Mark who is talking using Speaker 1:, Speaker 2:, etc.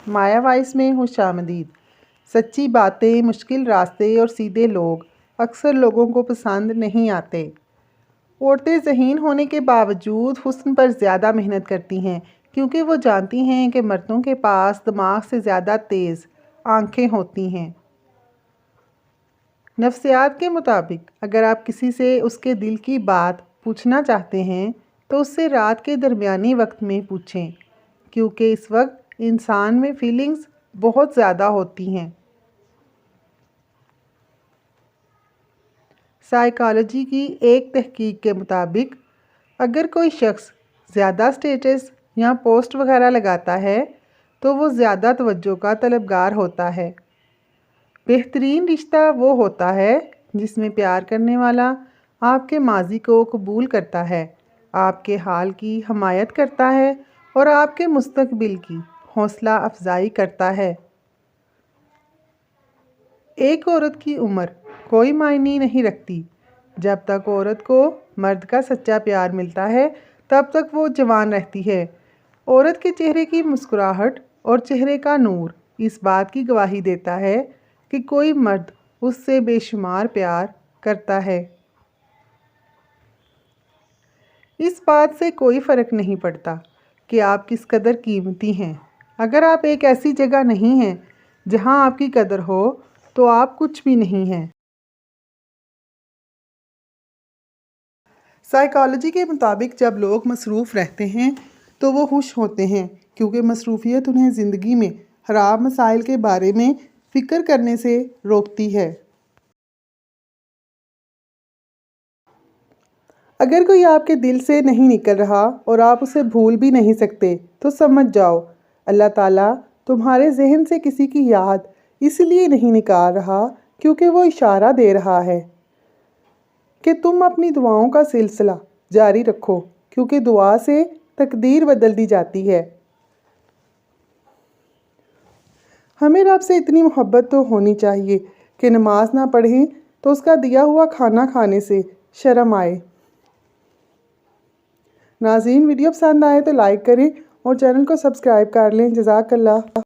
Speaker 1: مایا voice میں خوش آمدید۔ سچی باتیں، مشکل راستے اور سیدھے لوگ اکثر لوگوں کو پسند نہیں آتے۔ عورتیں ذہین ہونے کے باوجود حسن پر زیادہ محنت کرتی ہیں کیونکہ وہ جانتی ہیں کہ مردوں کے پاس دماغ سے زیادہ تیز آنکھیں ہوتی ہیں۔ نفسیات کے مطابق اگر آپ کسی سے اس کے دل کی بات پوچھنا چاہتے ہیں تو اس سے رات کے درمیانی وقت میں پوچھیں، کیونکہ اس وقت انسان میں فیلنگز بہت زیادہ ہوتی ہیں۔ سائیکالوجی کی ایک تحقیق کے مطابق اگر کوئی شخص زیادہ سٹیٹس یا پوسٹ وغیرہ لگاتا ہے تو وہ زیادہ توجہ کا طلبگار ہوتا ہے۔ بہترین رشتہ وہ ہوتا ہے جس میں پیار کرنے والا آپ کے ماضی کو قبول کرتا ہے، آپ کے حال کی حمایت کرتا ہے اور آپ کے مستقبل کی حوصلہ افزائی کرتا ہے۔ ایک عورت کی عمر کوئی معنی نہیں رکھتی۔ جب تک عورت کو مرد کا سچا پیار ملتا ہے تب تک وہ جوان رہتی ہے۔ عورت کے چہرے کی مسکراہٹ اور چہرے کا نور اس بات کی گواہی دیتا ہے کہ کوئی مرد اس سے بے شمار پیار کرتا ہے۔ اس بات سے کوئی فرق نہیں پڑتا کہ آپ کس قدر قیمتی ہیں۔ اگر آپ ایک ایسی جگہ نہیں ہیں جہاں آپ کی قدر ہو تو آپ کچھ بھی نہیں ہیں۔ سائیکالوجی کے مطابق جب لوگ مصروف رہتے ہیں تو وہ خوش ہوتے ہیں کیونکہ مصروفیت انہیں زندگی میں خراب مسائل کے بارے میں فکر کرنے سے روکتی ہے۔ اگر کوئی آپ کے دل سے نہیں نکل رہا اور آپ اسے بھول بھی نہیں سکتے تو سمجھ جاؤ اللہ تعالیٰ تمہارے ذہن سے کسی کی یاد اس لیے نہیں نکال رہا کیونکہ وہ اشارہ دے رہا ہے کہ تم اپنی دعاؤں کا سلسلہ جاری رکھو، کیونکہ دعا سے تقدیر بدل دی جاتی ہے۔ ہمیں رب سے اتنی محبت تو ہونی چاہیے کہ نماز نہ پڑھیں تو اس کا دیا ہوا کھانا کھانے سے شرم آئے۔ ناظرین، ویڈیو پسند آئے تو لائک کریں اور چینل کو سبسکرائب کر لیں۔ جزاک اللہ۔